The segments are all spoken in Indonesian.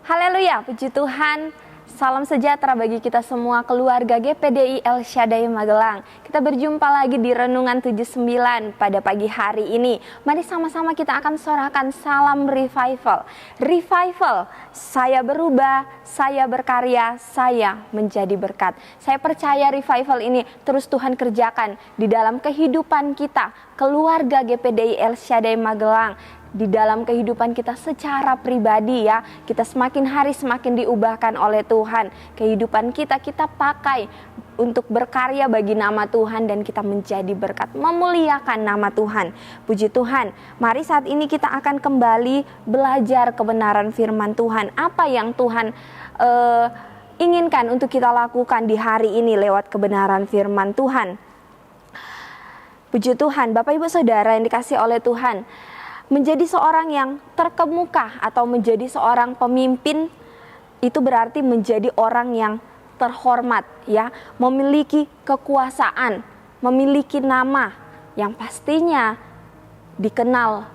Haleluya, puji Tuhan. Salam sejahtera bagi kita semua keluarga GPDI El Shaddai Magelang. Kita berjumpa lagi di Renungan 79 pada pagi hari ini. Mari sama-sama kita akan sorakan salam revival. Revival, saya berubah, saya berkarya, saya menjadi berkat. Saya percaya revival ini terus Tuhan kerjakan di dalam kehidupan kita, keluarga GPDI El Shaddai Magelang. Di dalam kehidupan kita secara pribadi ya, kita semakin hari semakin diubahkan oleh Tuhan. Kehidupan kita pakai untuk berkarya bagi nama Tuhan dan kita menjadi berkat, memuliakan nama Tuhan. Puji Tuhan. Mari saat ini kita akan kembali belajar kebenaran firman Tuhan. Apa yang Tuhan inginkan untuk kita lakukan di hari ini lewat kebenaran firman Tuhan. Puji Tuhan, Bapak Ibu Saudara yang dikasihi oleh Tuhan. Menjadi seorang yang terkemuka atau menjadi seorang pemimpin itu berarti menjadi orang yang terhormat ya, memiliki kekuasaan, memiliki nama yang pastinya dikenal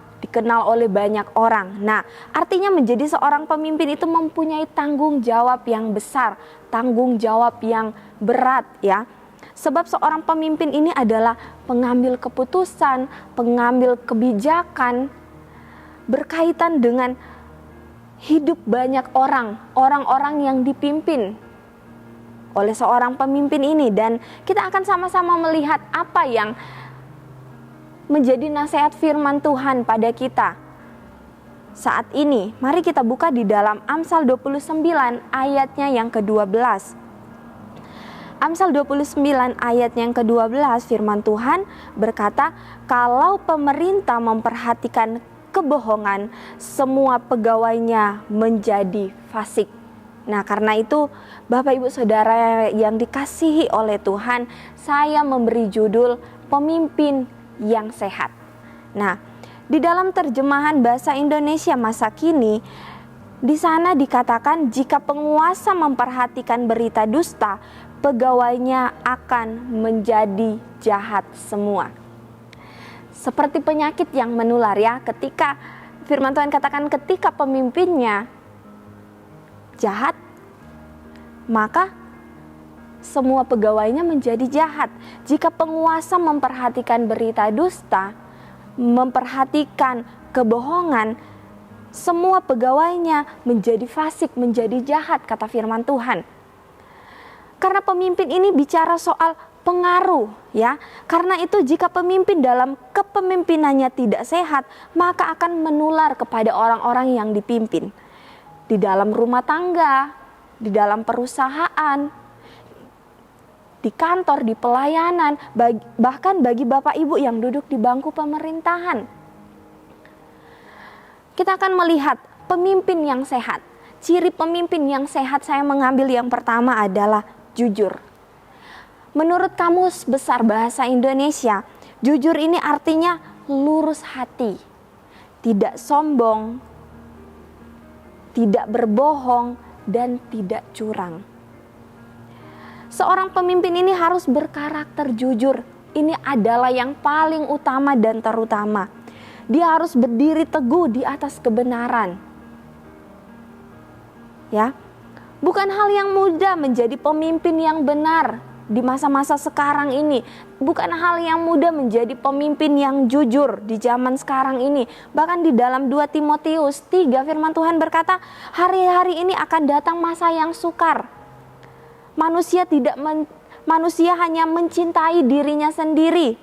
oleh banyak orang. Nah, artinya menjadi seorang pemimpin itu mempunyai tanggung jawab yang besar, tanggung jawab yang berat ya. Sebab seorang pemimpin ini adalah pengambil keputusan, pengambil kebijakan berkaitan dengan hidup banyak orang-orang yang dipimpin oleh seorang pemimpin ini. Dan kita akan sama-sama melihat apa yang menjadi nasihat firman Tuhan pada kita saat ini. Mari kita buka di dalam Amsal 29 ayatnya yang ke-12. Amsal 29 ayat yang ke-12 firman Tuhan berkata, kalau pemerintah memperhatikan kebohongan, semua pegawainya menjadi fasik. Nah, karena itu Bapak Ibu Saudara yang dikasihi oleh Tuhan, saya memberi judul pemimpin yang sehat. Nah, di dalam terjemahan bahasa Indonesia masa kini, di sana dikatakan jika penguasa memperhatikan berita dusta, pegawainya akan menjadi jahat semua. Seperti penyakit yang menular ya, ketika firman Tuhan katakan ketika pemimpinnya jahat, maka semua pegawainya menjadi jahat. Jika penguasa memperhatikan berita dusta, memperhatikan kebohongan, semua pegawainya menjadi fasik, menjadi jahat, kata firman Tuhan. Karena pemimpin ini bicara soal pengaruh ya. Karena itu jika pemimpin dalam kepemimpinannya tidak sehat, maka akan menular kepada orang-orang yang dipimpin. Di dalam rumah tangga, di dalam perusahaan, di kantor, di pelayanan, bahkan bagi Bapak Ibu yang duduk di bangku pemerintahan. Kita akan melihat pemimpin yang sehat. Ciri pemimpin yang sehat saya mengambil yang pertama adalah jujur. Menurut Kamus Besar Bahasa Indonesia, jujur ini artinya lurus hati, tidak sombong, tidak berbohong, dan tidak curang. Seorang pemimpin ini harus berkarakter jujur. Ini adalah yang paling utama dan terutama. Dia harus berdiri teguh di atas kebenaran. Ya, bukan hal yang mudah menjadi pemimpin yang benar. Di masa-masa sekarang ini, bukan hal yang mudah menjadi pemimpin yang jujur di zaman sekarang ini. Bahkan di dalam 2 Timotius 3 firman Tuhan berkata, hari-hari ini akan datang masa yang sukar. Manusia hanya mencintai dirinya sendiri.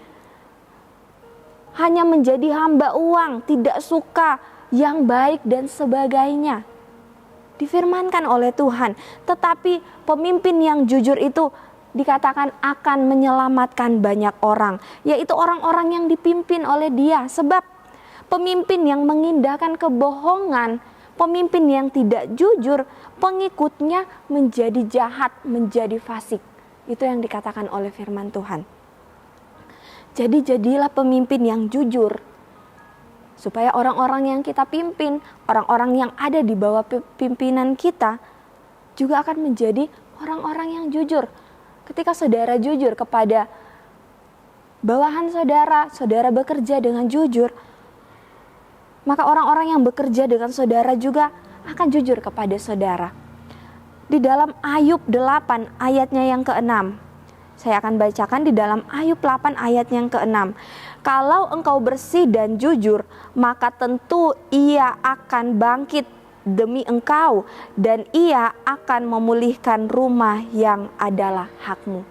Hanya menjadi hamba uang, tidak suka yang baik dan sebagainya. Difirmankan oleh Tuhan, tetapi pemimpin yang jujur itu dikatakan akan menyelamatkan banyak orang, yaitu orang-orang yang dipimpin oleh dia. Sebab pemimpin yang mengindahkan kebohongan, pemimpin yang tidak jujur, pengikutnya menjadi jahat, menjadi fasik. Itu yang dikatakan oleh firman Tuhan. Jadi jadilah pemimpin yang jujur, supaya orang-orang yang kita pimpin, orang-orang yang ada di bawah pimpinan kita juga akan menjadi orang-orang yang jujur. Ketika saudara jujur kepada bawahan saudara, saudara bekerja dengan jujur, maka orang-orang yang bekerja dengan saudara juga akan jujur kepada saudara. Di dalam Ayub 8 ayatnya yang ke-6. Saya akan bacakan di dalam Ayub 8 ayat yang ke-6. Kalau engkau bersih dan jujur, maka tentu ia akan bangkit demi engkau, dan ia akan memulihkan rumah yang adalah hakmu.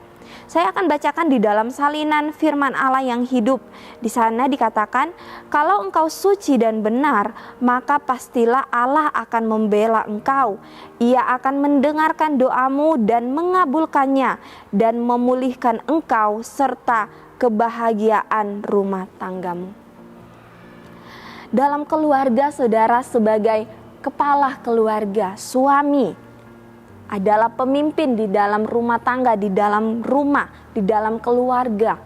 Saya akan bacakan di dalam salinan firman Allah yang hidup. Di sana dikatakan, kalau engkau suci dan benar, maka pastilah Allah akan membela engkau. Ia akan mendengarkan doamu dan mengabulkannya, dan memulihkan engkau serta kebahagiaan rumah tanggamu. Dalam keluarga, saudara sebagai kepala keluarga, suami adalah pemimpin di dalam rumah tangga, di dalam rumah, di dalam keluarga.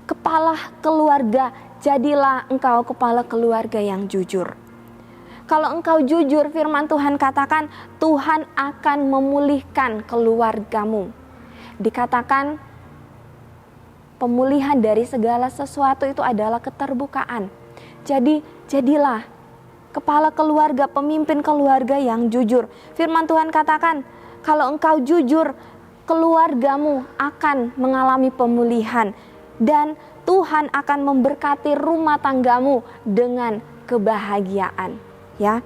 Kepala keluarga, jadilah engkau kepala keluarga yang jujur. Kalau engkau jujur, firman Tuhan katakan, Tuhan akan memulihkan keluargamu. Dikatakan, pemulihan dari segala sesuatu itu adalah keterbukaan. Jadi, jadilah kepala keluarga, pemimpin keluarga yang jujur. Firman Tuhan katakan, kalau engkau jujur, keluargamu akan mengalami pemulihan, dan Tuhan akan memberkati rumah tanggamu dengan kebahagiaan. Ya.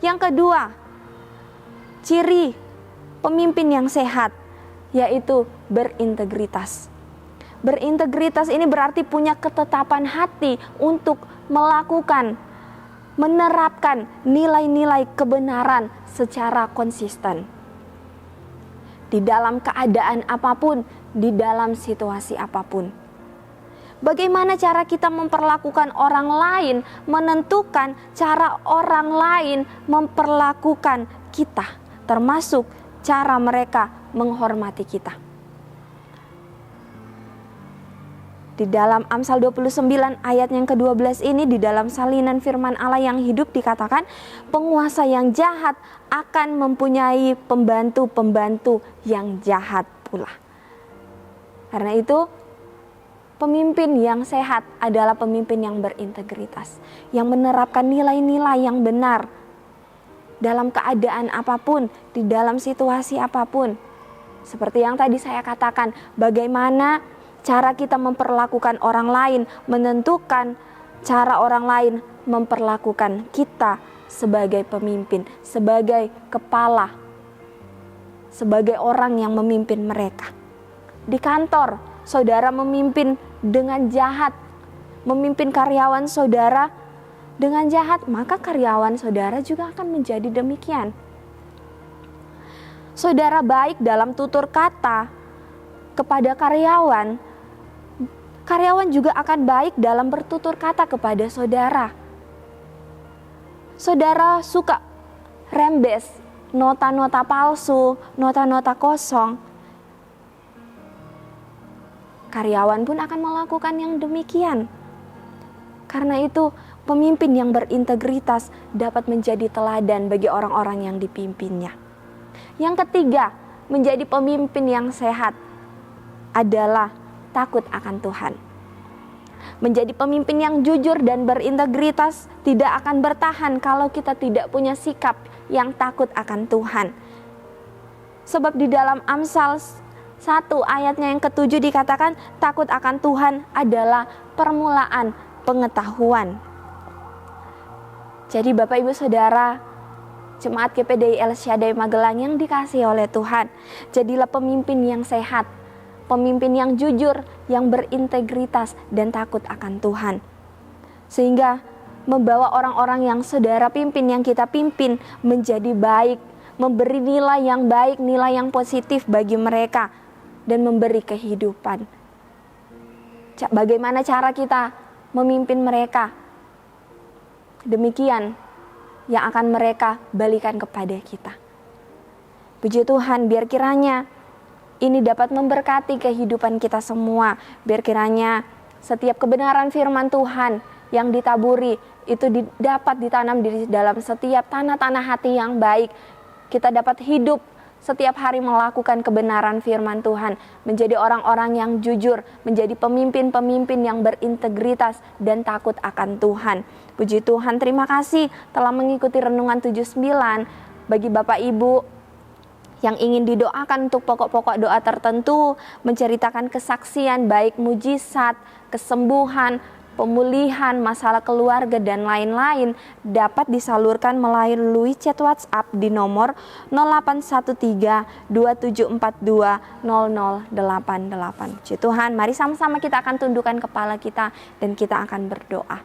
Yang kedua, ciri pemimpin yang sehat yaitu berintegritas. Berintegritas ini berarti punya ketetapan hati untuk melakukan, menerapkan nilai-nilai kebenaran secara konsisten. Di dalam keadaan apapun, di dalam situasi apapun. Bagaimana cara kita memperlakukan orang lain, menentukan cara orang lain memperlakukan kita, termasuk cara mereka menghormati kita. Di dalam Amsal 29 ayat yang ke-12 ini, di dalam salinan firman Allah yang hidup dikatakan, penguasa yang jahat akan mempunyai pembantu-pembantu yang jahat pula. Karena itu, pemimpin yang sehat adalah pemimpin yang berintegritas, yang menerapkan nilai-nilai yang benar dalam keadaan apapun, di dalam situasi apapun. Seperti yang tadi saya katakan, bagaimana cara kita memperlakukan orang lain, menentukan cara orang lain memperlakukan kita sebagai pemimpin, sebagai kepala, sebagai orang yang memimpin mereka. Di kantor, saudara memimpin dengan jahat, memimpin karyawan saudara dengan jahat, maka karyawan saudara juga akan menjadi demikian. Saudara baik dalam tutur kata kepada karyawan, karyawan juga akan baik dalam bertutur kata kepada saudara. Saudara suka rembes, nota-nota palsu, nota-nota kosong, karyawan pun akan melakukan yang demikian. Karena itu, pemimpin yang berintegritas dapat menjadi teladan bagi orang-orang yang dipimpinnya. Yang ketiga, menjadi pemimpin yang sehat adalah takut akan Tuhan. Menjadi pemimpin yang jujur dan berintegritas tidak akan bertahan kalau kita tidak punya sikap yang takut akan Tuhan. Sebab di dalam Amsal 1 ayatnya yang ke-7 dikatakan, takut akan Tuhan adalah permulaan pengetahuan. Jadi Bapak Ibu Saudara, Jemaat GPDI El Shaddai Magelang yang dikasihi oleh Tuhan, jadilah pemimpin yang sehat, pemimpin yang jujur, yang berintegritas dan takut akan Tuhan. Sehingga membawa orang-orang yang saudara pimpin, yang kita pimpin menjadi baik, memberi nilai yang baik, nilai yang positif bagi mereka, dan memberi kehidupan. Bagaimana cara kita memimpin mereka? Demikian yang akan mereka balikan kepada kita. Puji Tuhan, biar kiranya ini dapat memberkati kehidupan kita semua. Biar kiranya setiap kebenaran firman Tuhan yang ditaburi itu dapat ditanam di dalam setiap tanah-tanah hati yang baik. Kita dapat hidup setiap hari melakukan kebenaran firman Tuhan, menjadi orang-orang yang jujur, menjadi pemimpin-pemimpin yang berintegritas dan takut akan Tuhan. Puji Tuhan, terima kasih telah mengikuti Renungan 79. Bagi Bapak Ibu yang ingin didoakan untuk pokok-pokok doa tertentu, menceritakan kesaksian baik mujizat, kesembuhan, pemulihan, masalah keluarga, dan lain-lain, dapat disalurkan melalui chat WhatsApp di nomor 0813-2742-0088. Puji Tuhan, mari sama-sama kita akan tundukkan kepala kita dan kita akan berdoa.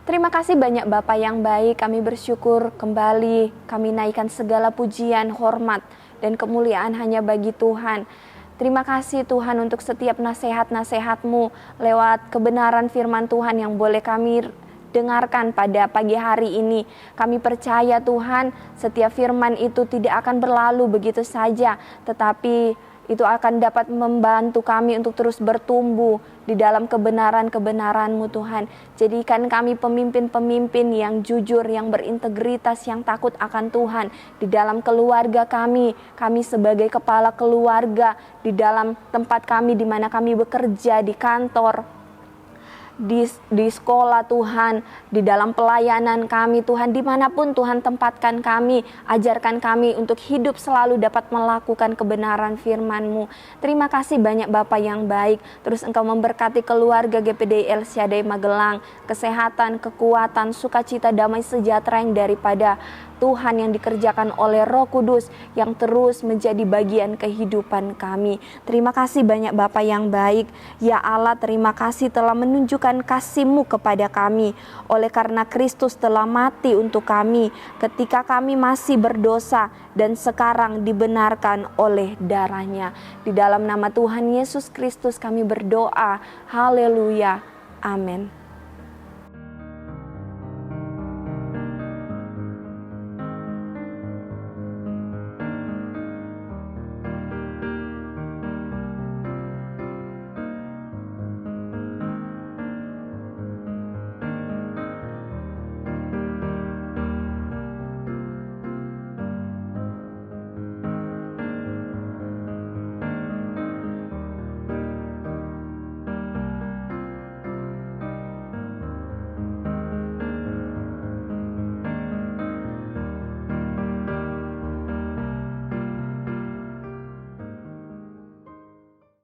Terima kasih banyak Bapak yang baik, kami bersyukur kembali, kami naikkan segala pujian, hormat, dan kemuliaan hanya bagi Tuhan. Terima kasih Tuhan untuk setiap nasihat-nasihat-Mu lewat kebenaran firman Tuhan yang boleh kami dengarkan pada pagi hari ini. Kami percaya Tuhan, setiap firman itu tidak akan berlalu begitu saja, tetapi itu akan dapat membantu kami untuk terus bertumbuh di dalam kebenaran-kebenaran-Mu Tuhan. Jadikan kami pemimpin-pemimpin yang jujur, yang berintegritas, yang takut akan Tuhan di dalam keluarga kami. Kami sebagai kepala keluarga di dalam tempat kami di mana kami bekerja, di kantor, di sekolah Tuhan, di dalam pelayanan kami Tuhan, dimanapun Tuhan tempatkan kami, ajarkan kami untuk hidup selalu dapat melakukan kebenaran firman-Mu. Terima kasih banyak Bapak yang baik, terus Engkau memberkati keluarga GPDI El Shaddai Magelang, kesehatan, kekuatan, sukacita, damai sejahtera yang daripada Tuhan yang dikerjakan oleh Roh Kudus yang terus menjadi bagian kehidupan kami. Terima kasih banyak Bapa yang baik. Ya Allah, terima kasih telah menunjukkan kasih-Mu kepada kami. Oleh karena Kristus telah mati untuk kami ketika kami masih berdosa dan sekarang dibenarkan oleh darah-Nya. Di dalam nama Tuhan Yesus Kristus kami berdoa. Haleluya. Amin.